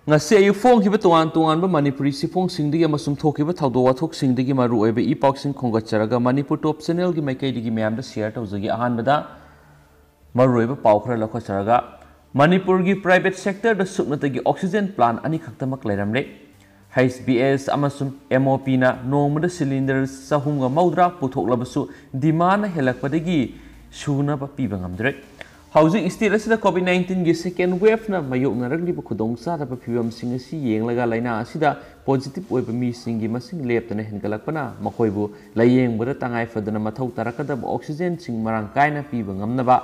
ngasi ayu phong hiba tuan tuan ba Manipuri sifong singdigi amasum thokiba thawdo wathok singdigi maru oiba I pausing khongatcharaga Manipur top channel gi maikai digi mayam da share tawjagi ahan bada maru oiba paw khara lakhacharaga Manipur gi private sector da suknatagi oxygen plant ani khaktamak lairamre HBS amasum MOP na nongmada cylinder sahunga maudra puthoklabasu demand helakpadagi suna ba piba ngamdre Housing state asida COVID-19 gi second wave na mayok na ragliba khudong sa da phibam sing asi yenglaga laina asida positive oiba mi singi masing leptana hengalakpana makoibu layeng bada tangai fadana mathau tarakada oxygen sing marang kaina piba ngamnaba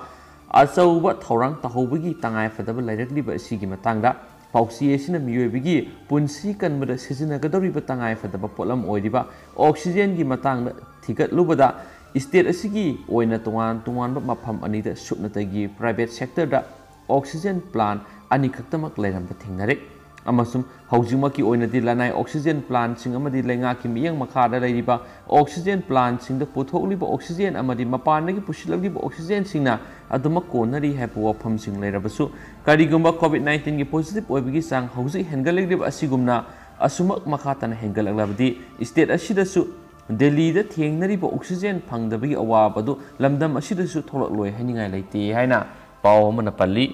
achauba thorang tahobagi tangai fadaba lairakliba asigi matangda pausi asina miyoibigi punsi kanbada sijinagadoriba tangai fadaba polam oiriba oxygen gi matangda thigatlubada State asigi oina tungan ba mafam ani da suknatagi private sector da oxygen plant ani khaktamak lairam ba thingnare amasum haujimaki oina di lanai oxygen plant sing amadi lainga ki miyang makha da lairiba oxygen plant sing da puthokliba oxygen amadi mapanagi pusilaliba oxygen singna aduma konari hapu wafam sing lairabasu karigumba COVID-19 gi positive oibigi sang hauji hengaliriba asigumna asumak makha tan hengalaglavdi state asidasu Delhi da thengnariba oxygen phangdabagi awabadu lamdam asidasu tholakloi haningai leite haina paw mana palli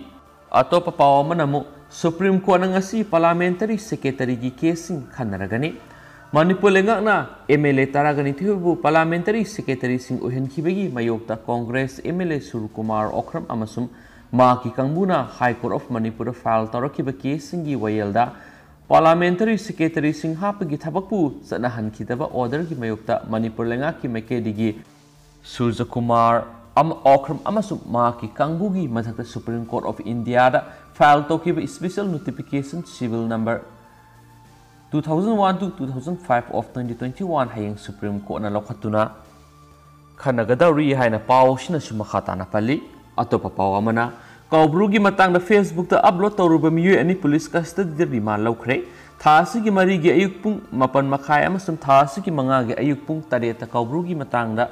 atopa paw mana mu Supreme Court ngasi parliamentary secretary gi casing khanaragani Manipur lengakna MLA taragani thibu parliamentary secretary sing ohenkhibagi mayokta Congress MLA Surkumar Okram amasum ma ki kangbuna High Court of Manipur file tarakiba casing gi wayelda Parliamentary Secretary Singh Hapagi Tabakpu Sana Hankitaba order ki mayokta Manipur lenga ki Mekedigi Surja Kumar Okram Amasum Maki Kangugi Mathakta Supreme Court of India da file tokiba special notification civil number 2001 to 2005 of 2021 hayang Supreme Court na lokhatuna Khanagadauri haina pawsina sumakata na pali atopa pawamana Kaubrugi matang da Facebook da upload tawruba miyoy ani police custody da remand lawkhre thasi gi mari gi ayuk pung mapan makhai amasum thasi gi manga gi ayuk pung tareta kaubrugi matang da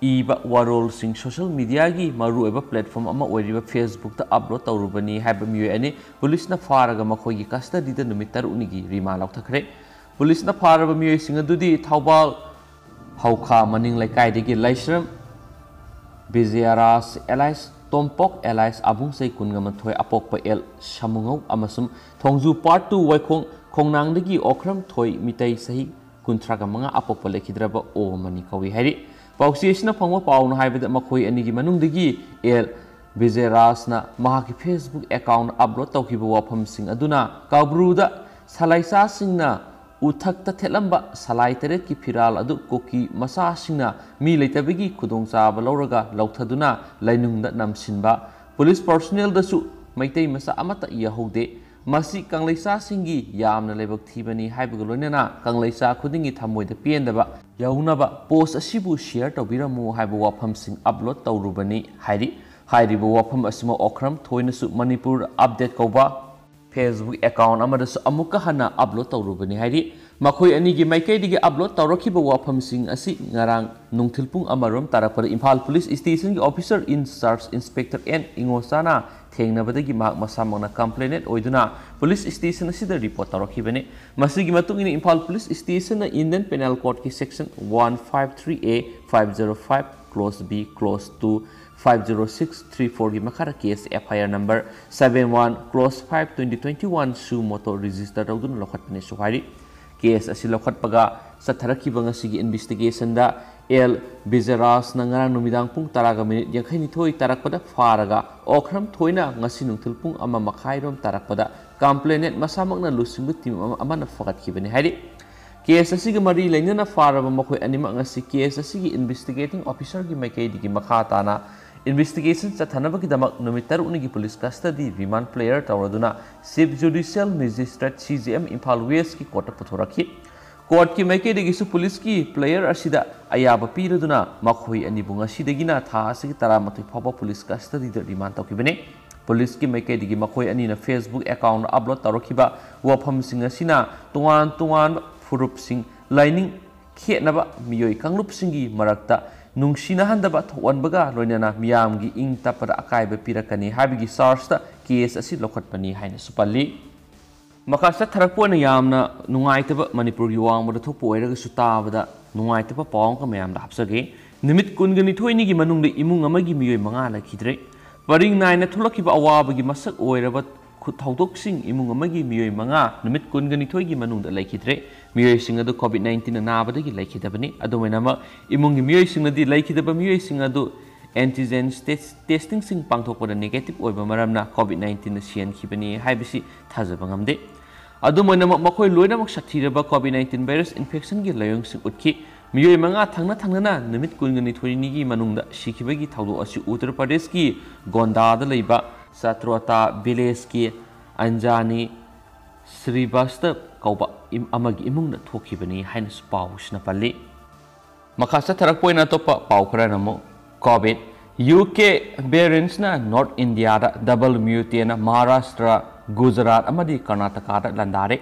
iba warol sing social media gi maru eba platform ama oiriba Facebook da upload tawruba ni haiba miyoy ani police na faraga makhoi gi custody da numit taruni gi remand lawthakre police na faraba miyoy sing adudi Thoubal hauka maning laikai digi laisram Biziaras Elias Tompok Elias Abung Sai Kungamathoi Apokpa El Shamungau Amasum Thongju Part 2 Waikong Kongnangdagi Okram Thoi Mitai Sahi Kuntraga Manga Apokpa Lekhidraba O Mani Kawi Hari Pausi Asina Phangwa Pauna Haibada Makhoi Anigi Manungdagi El Bizeras na Mahaki Facebook account upload Tawkiba Wafam Sing Aduna Kaubruda Salaisa Singna Uthakta Thelamba Salai Teret ki Phiral adu Koki Masa Singna Mi Leitabigi Kudongchaba Lauraga Lauthaduna Lainungda Namsinba Police personnel dasu Maitai Masa Amata Yahode Masi Kangleisa Singi Yamna Lebak Thibani Haibaga Loinana Kangleisa Khudingi Thamoida Piendaba Yaunaba Post Asibu share Tawbiramu Haiba Wafam Sing upload Tawrubani Hairi Hairiba Wafam Asima Okram Thoinasu Manipur update Kauba Facebook account amadasu amuka hana upload tawrubani hairi makhoi anigi maikaidigi upload tawrakiba wafam sing asi ngarang nungthilpung amarom tarakpada Imphal Police Station gi officer in charge Inspector N Ingosana thengnabadagi mak masamangna complainant oiduna police station asida report tawrakibani masigi matungini Imphal Police Station na Indian Penal Code ki section 153A 505 clause B clause 2 50634 gi makhara case FIR number 71 clause 5 2021 su motor register raudun lokhatpane suhari case asi lokhatpaga satharakiba ngasigi investigation da El Bizeras na ngarang numidang pung taraga minute yakhaini thoi tarakpada faraga okram thoina ngasi nungthil pung ama makhairom tarakpada complainant masamakna lusingbu team amana fagatkibani hari case asigi mari lainana faraba makhoi anima ngasi case asigi investigating officer gi maikei digi makha tana investigation chathanabagi damak numitar unigi police custody remand player tawraduna chief judicial magistrate CJM Imphal West ki court puthoraki court ki maikei digi su police ki player asida ayaba piraduna makhoi anibunga sidagina tha asigi taramatoi phaba police custody da remand tawkibane police ki maikei digi makhoi ani na Facebook account upload tawrakiba wafam singa sina tuan furup sing lining khenaba miyoi kanglup singi marakta nungsina handaba thonbaga loinana miyamgi ing tapara akaiba pirakani habigi charge ta case asi lokhatpani haina supalli Maka satharakpona yamna nungaitaba Manipur gi wangmada thokpa oiragasu taabada nungaitaba pawang ka mayamda hapsage nimit kungani thoini gi manungda imung amagi miyoi manga lakhidre paring naina thulakiba awabagi masak oiraba thoudok imung amagi miyoi manga nimit kungani thoigi manungda lakhidre miyoi sing adu COVID-19 nabadagi lakhidabani adumainama imung gi miyoi sing adi lakhidaba miyoi sing adu antigen testing sing pangthokpada negative oiba maramna COVID-19 sian khibani haibisi thajaba ngamde adumaina makoi loinamak sathiraba COVID-19 virus infection gi layong sing utki miyoi manga thangna nimit kungani thoini gi manungda sikhibagi thaudo asi Uttar Pradesh ki Gonda da leiba Satrota village ki Anjani Srivastava kauba amagi imungna thokhibani haina pawsna palli makasa tharak poina topa pawkhara namo COVID UK variants na North India da double mutate na Maharashtra Gujarat amadi Karnataka da landare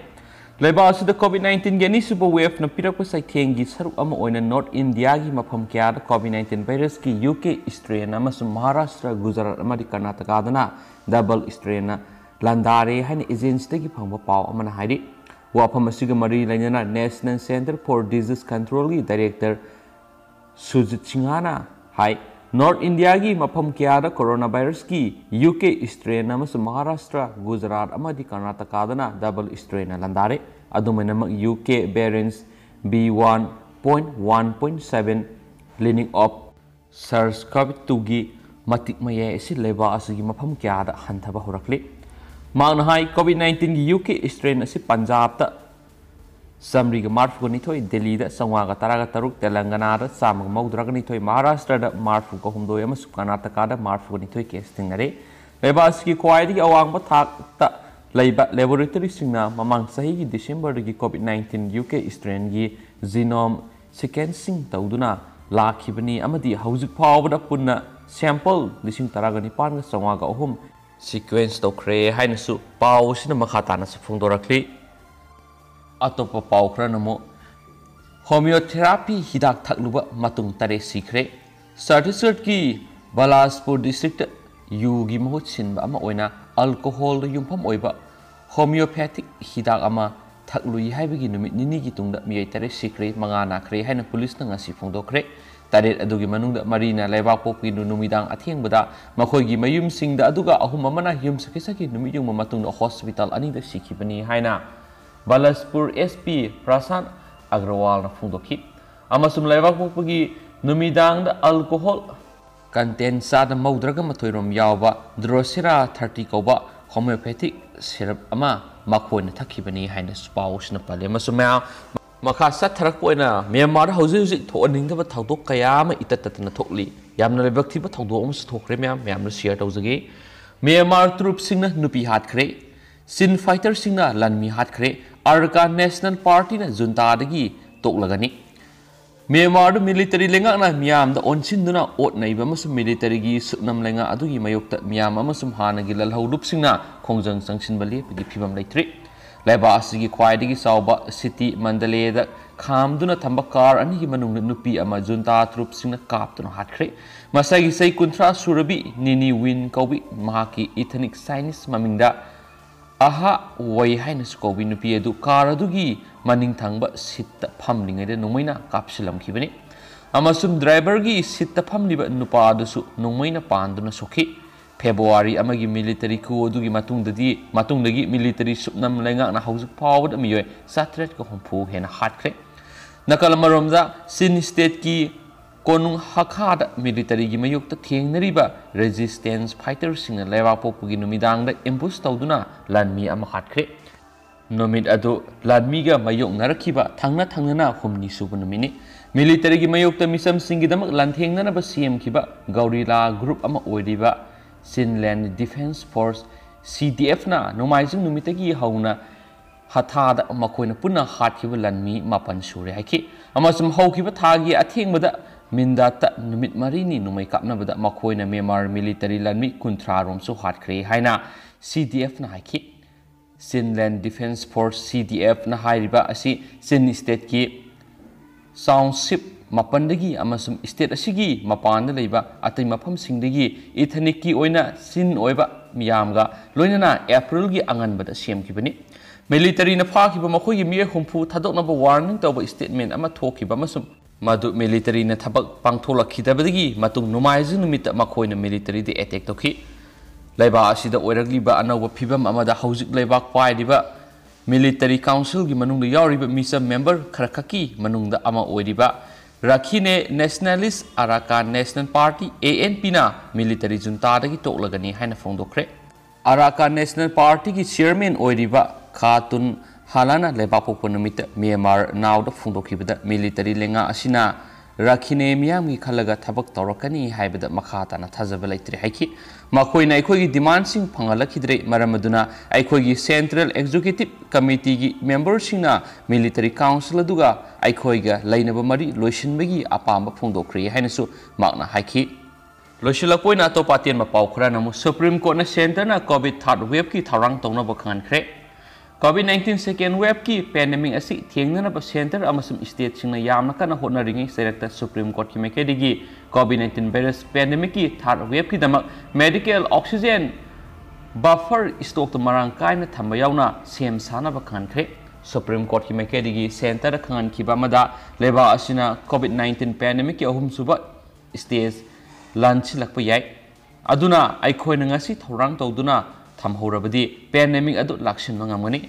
leba asida COVID-19 geni super wave na pirakpa saithengi saruk ama oina North India gi mafam kya da COVID-19 virus ki UK strain amasung Maharashtra Gujarat amadi Karnataka da na double strain na landare haina agency tagi phangba paw amana hairi wafam asiga mari lainana National Center for Disease Control gi director Sujit Singhana hai North India gi mafam kya da coronavirus ki UK strain amasung Maharashtra Gujarat amadi Karnataka da na double strain na landare adumaina UK variants B1.1.7 leaning of SARS-CoV-2 gi matik maye si leba asigi mafam kya da hanthaba horakli magna hai COVID-19 gi UK strain asi Punjab ta Samri ga marfu ni thoi Delhi da sangwa ga taraga taruk Telangana da samang maudra ni thoi Maharashtra da marfu ko humdo yama Karnataka da marfu ni thoi case tingare leba asigi kwai di awang ba thak ta leiba laboratory singna mamang sahi gi December gi COVID-19 UK strain gi genome sequencing tauduna lakhibani amadi hauzik phawda punna sample lising taraga ni pan ga sangwa ga ohum sequence tokre hainasu paw sina makha na phungdorakli atopa pawkhra namo homeotherapy hidak thakluba matung tare sikre Chhattisgarh ki Balaspur district yu gi mahut sinba ama oina alcohol yumpham oiba homeopathic hidak ama thaklui haibagi numit nini gi tungda miyai tare sikre manga na khre haina police na ngasi phongdokre taret adugi manungda marina laibak popki numidang athengbada makhoi gi mayum singda aduga ahum amana yum sakisaki numiyung matungda hospital ani da sikhibani haina Balaspur SP Prasad Agrawal na phungdokhi amasum laibak popki numidang da alcohol content sa da maudraga mathoirom yawba Drosera 30 kauba homeopathic syrup ama makhoi na thakibani haina spausna pale masumya makha satharak poina Myanmar hauji thoaningda thoudok kaya ma itatatna thokli yamna lebak thiba thoudok am thokre myam share tawjage Myanmar troops singna Nupi hat khre sin fighter singna lanmi hat khre Arka National Party na junta dagi toklagani Myanmar military lenga na miyam da onsin duna ot naiba masum military gi suknam lenga adugi mayokta miyam amasum hana gi lalhau lup singna khongjang sangsin bali pagi phibam leitri leba asigi khwaidigi sauba city Mandalay da khamduna thamba car ani gi manung Nupi ama junta troops singna kaptuna hatkre masagi sei kuntra surabi nini win kaubi mahaki ethnic Chinese mamingda aha wai haina skobi Nupi edu car adugi maning thangba sitta phamlingai de nomaina kapsilam khibani amasum driver gi sitta phamliba nupa adusu nomaina panduna sokhi February amagi military coup adugi matungdagi military supnam lenga na haujuk phawd amiyoi satret ko hompu hena hatkre nakalamaromda sin state ki konung hakhada military gi mayukta thengnariba resistance fighters sing lewa popugi numidang da ambush tawduna lanmi ama hatkre nomid adu ladmi ga mayok narakhiba thangna na humni subu numini military gi mayokta misam singi damak lanthengna na ba CM khiba gaurila group ama oiriba Sinland Defense Force CDF na nomaijing numitagi hauna hathada makoina punna hatkiba lanmi mapan sure haiki amasum haukiba thagi athengbada mindata numit marini numai kapnabada makoina Myanmar military lanmi kunthra rom so hatkre haina CDF na haiki Sinland Defense Force CDF na hairiba asi Sin state ki Soundship ꯃꯥꯄꯟꯗꯒꯤ ꯑꯃꯁꯨꯡ state ꯑꯁꯤꯒꯤ ꯃꯄꯥꯟꯗ ꯂꯩꯕ ꯑꯇꯩ ꯃꯐꯝꯁꯤꯡꯗꯒꯤ ꯏꯊꯅꯤꯛꯀꯤ ꯑꯣꯏꯅ ꯁꯤꯟ ꯑꯣꯏꯕ ꯃꯤꯌꯥꯝꯒ ꯂꯣꯏꯅꯅ ꯑꯦꯄ꯭ꯔꯤꯜꯒꯤ ꯑꯉꯟꯕꯗ ꯁꯦꯝꯈꯤꯕꯅꯤ ꯃꯤꯂꯤꯇꯔꯤꯅ ꯐꯥꯈꯤꯕ ꯃꯈꯣꯏꯒꯤ ꯃꯤꯑꯣꯏ ꯍꯨꯝꯐꯨ ꯊꯥꯗꯣꯛꯅꯕ ꯋꯥꯔꯅꯤꯡ ꯇꯧꯕ ꯁ꯭ꯇꯦꯠꯃꯦꯟ ꯑꯃ ꯊꯣꯛꯈꯤꯕ ꯑꯃꯁꯨꯡ ꯃꯗꯨ ꯃꯤꯂꯤꯇꯔꯤꯅ ꯊꯕꯛ ꯄꯥꯡꯊꯣꯛꯂꯛꯈꯤꯗꯕꯗꯒꯤ ꯃꯇꯨꯡ ꯅꯣꯡꯃꯥꯏꯖꯤꯡ ꯅꯨꯃꯤꯠꯇ ꯃꯈꯣꯏꯅ ꯃꯤꯂꯤꯇꯔꯤꯗ ꯑꯦꯇꯦꯛ ꯇꯧꯈꯤ ꯂꯩꯕꯥꯛ ꯑꯁꯤꯗ ꯑꯣꯏꯔꯛꯂꯤꯕ ꯑꯅꯧꯕ ꯐꯤꯚꯝ ꯑꯃꯗ ꯍꯧꯖꯤꯛ ꯂꯩꯕꯥꯛ ꯄꯥꯏꯔꯤꯕ ꯃꯤꯂꯤꯇꯔꯤ ꯀꯥꯎꯟꯁꯤꯜꯒꯤ ꯃꯅꯨꯡꯗ ꯌꯥꯎꯔꯤꯕ ꯃꯤꯆꯝ ꯃꯦꯝꯕꯔ ꯈꯔꯈꯛꯀꯤ ꯃꯅꯨꯡꯗ ꯑꯃ ꯑꯣꯏꯔꯤꯕ ꯔꯥꯈꯤꯅꯦ ꯅꯦꯁꯅꯦꯂꯤꯁ ꯑꯔꯥꯀꯥꯟ ꯅꯦꯁꯅꯦꯜ ꯄꯥꯔꯇꯤ ANPꯅ ꯃꯤꯂꯤꯇꯔꯤ ꯖꯨꯟꯇꯥꯗꯒꯤ ꯇꯣꯛꯂꯒꯅꯤ ꯍꯥꯏꯅ ꯐꯣꯡꯗꯣꯛꯈ꯭ꯔꯦ ꯑꯔꯥꯀꯥꯟ ꯅꯦꯁꯅꯦꯜ ꯄꯥꯔꯇꯤꯒꯤ ꯆꯤꯌꯔꯃꯦꯟ ꯑꯣꯏꯔꯤꯕ ꯈꯥꯇꯨꯟ ꯍꯥꯂꯥꯅ ꯂꯩꯕꯥꯛ ꯄꯣꯛꯄ ꯅꯨꯃꯤꯠꯇ ꯃ꯭ꯌꯥꯟꯃꯥꯔ ꯅꯥꯎꯗ ꯐꯣꯡꯗꯣꯛꯈꯤꯕꯗ ꯃꯤꯂꯤꯇꯔꯤ ꯂꯩꯉꯥꯛ ꯑꯁꯤꯅ ꯔꯥꯈꯤꯅꯦ ꯃꯤꯌꯥꯝꯒꯤ ꯈꯜꯂꯒ ꯊꯕꯛ ꯇꯧꯔꯛꯀꯅꯤ ꯍꯥꯏꯕꯗ ꯃꯈꯥ ꯇꯥꯅ ꯊꯥꯖꯕ ꯂꯩꯇ꯭ꯔꯦ ꯍꯥꯏꯈꯤ ꯃꯈꯣꯏꯅ ꯑꯩꯈꯣꯏꯒꯤ ꯗꯤꯃꯥꯟꯁꯤꯡ ꯐꯪꯍꯜꯂꯛꯈꯤꯗ꯭ꯔꯦ ꯃꯔꯝ ꯑꯗꯨꯅ ꯑꯩꯈꯣꯏꯒꯤ ꯁꯦꯟꯇ꯭ꯔꯦꯜ ꯑꯦꯛꯖꯤꯀ꯭ꯌꯨꯇꯤꯕ ꯀꯃꯤꯇꯤꯒꯤ ꯃꯦꯝꯕꯔꯁꯤꯡꯅ ꯃꯤꯂꯤꯇꯔꯤ ꯀꯥꯎꯟꯁꯤꯜ ꯑꯗꯨꯒ ꯑꯩꯈꯣꯏꯒ ꯂꯩꯅꯕ ꯃꯔꯤ ꯂꯣꯏꯁꯤꯟꯕꯒꯤ ꯑꯄꯥꯝꯕ ꯐꯣꯡꯗꯣꯛꯈ꯭ꯔꯦ ꯍꯥꯏꯅꯁꯨ ꯃꯍꯥꯛꯅ ꯍꯥꯏꯈꯤ ꯂꯣꯏꯁꯤꯜꯂꯛꯄ ꯑꯣꯏꯅ ꯑꯇꯣꯞꯄ ꯑꯇꯦꯟꯕ ꯄꯥꯎ ꯈꯔꯅ ꯑꯃꯨꯛ ꯁꯨꯄ꯭ꯔꯤꯝ ꯀꯣꯔꯠꯅ ꯁꯦꯟꯇꯔꯅ ꯀꯣꯚꯤꯗ ꯊꯥꯔꯗ ꯋꯦꯚꯀꯤ ꯊꯧꯔꯥꯡ ꯇꯧꯅꯕ ꯈꯪꯍꯟꯈ꯭ꯔꯦ COVID-19 second wave की pandemic असी थेंगनब सेंटर अमसुम स्टेट सिंगना यामना कना होटनरिंग सेरेक्टर सुप्रीम कोर्ट की मेकेडिगी COVID-19 वायरस pandemic की थर्ड वेव की दमक मेडिकल ऑक्सीजन बफर स्टॉक तो मरांग कायना थंबा यावना सेम सानब खानख्रे सुप्रीम कोर्ट की मेकेडिगी सेंटर खान की बमदा लेबा असिना COVID-19 pandemic की अहुम सुबह स्टेज लंच लक्प याय अदुना आइखोयना ngasi थौरांग तौदुना थमहौरबदी पेंडेमिक अदु लाक्सिन मंगामगनी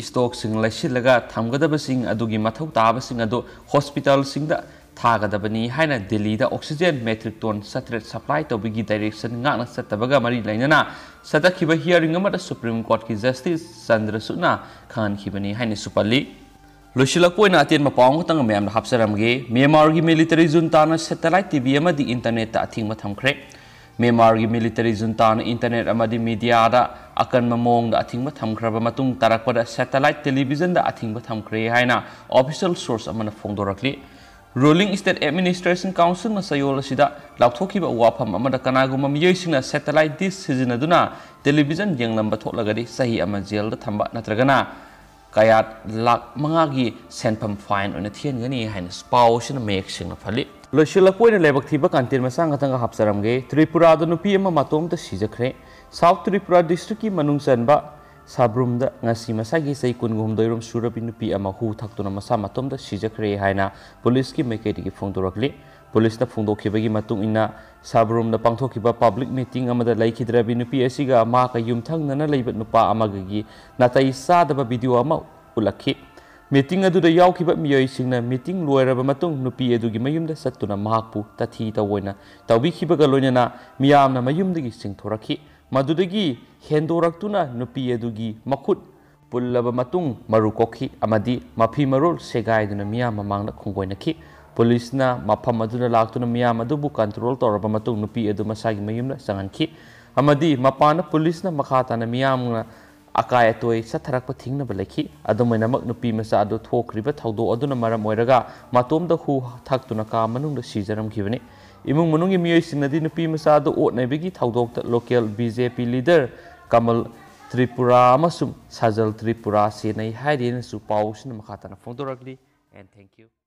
स्टॉक सिंग लैसिलगा थमगदबसिंग अदुगी मथौ ताबसिंग अदु हॉस्पिटल सिंगदा थागदबनी हाइना दिल्लीदा ऑक्सीजन मेट्रिक टन 700 सप्लाई तौबिगी डायरेक्शन ngakna सत्तबगा मरी लाइनना सदखिबा हियरिंग अमदा सुप्रीम कोर्ट की जस्टिस चंद्रसूना खानखिबनी हाइना सुपल्ली लोशिलकोइना अतेन मपांग तंग मैम हापसरमगे म्यांमार की मिलिटरी जुंताना सैटेलाइट टीवी अमदी इंटरनेट ता अथिंग थमख्रे म्यांमार की मिलिटरी जुंताना इंटरनेट अमदी मीडिया दा अकन मोंग दा अथिंग थमख्रब मतुंग तारकपदा सैटेलाइट टेलीविजन दा अथिंग थमख्रे हाइना ऑफिशियल सोर्स अमना फोंदोरकली रूलिंग स्टेट एडमिनिस्ट्रेशन काउंसिल न सयोल असिदा लाउथोखिबा वाफम अमदा कनागुम मियोइसिंगना सैटेलाइट डिश सिजनदुना टेलीविजन येंगलंब थोलगदी सही अमा जेल दा थंबा नत्रगना कयात लाख मंगागी सेनफम फाइन ओना थियनगनी हाइना पाउसिना मेक्सिंग फली लोशिलकोइना लेबक थिबा कंटेन मसांग तंग हापसरमगे त्रिपुरा द नुपी अमा मातोम त सिजख्रे साउथ त्रिपुरा डिस्ट्रिक्ट की मनुंग चनबा Sabroom the ngasi masagi sei kunगुम दोइरम सुरबि नुपी अमा हु थक्तुना मसा मातोम द सिजख्रे हाइना पुलिस की मेकेटी की फोंदोरकली पुलिस न फोंदोखिबगी मतुंग इना साब्रुम द पांथोखिबा पब्लिक मीटिंग अमदा लैखिद्रबि नुपी असिगा मा का युमथंगना लैब नुपा अमागगी नातै सादबा वीडियो अमा उलखि मीटिंग अदुदा यावखिबा मियोइसिंगना मीटिंग लोयरबा मतुंग नुपी अदुगी मयुमदा सत्तुना महाकपु तथि तवोइना तौबिखिबगा लोइनना मियामना मयुमदगी सिंगथोरखि मदुदगी हेंदोरक्तुना नुपी अदुगी मखुट पुल्लबा मतुंग मरुकोखि अमदी मफी मरोल सेगाइदुना मियाम ममांगदा खुंगोइनखि पुलिसना मफम अदुदा लाक्तुना मियाम अदुबु कंट्रोल तौरबा मतुंग नुपी अदु मसागी मयुमदा संगनखि अमदी मपाना पुलिसना मखाताना मियामना अकाय तोय सथरक थिंगनब लेखि अदुमैनमक नुपी मसा अदु थोक्रिबा थौदो अदुना मरम ओइरगा मातोमदा हु थक्तुना का मनुंगदा सिजरमखिबनि इमुंग मनुंगी मियोइसिंगदि नुपी मसा अदु ओटनैबगी थौदोक्ता local BJP leader Kamal Tripura अमसुम सजल त्रिपुरा सेनै हाइरेनसु पाउसिना मखाताना फोंदोरकली एंड थैंक यू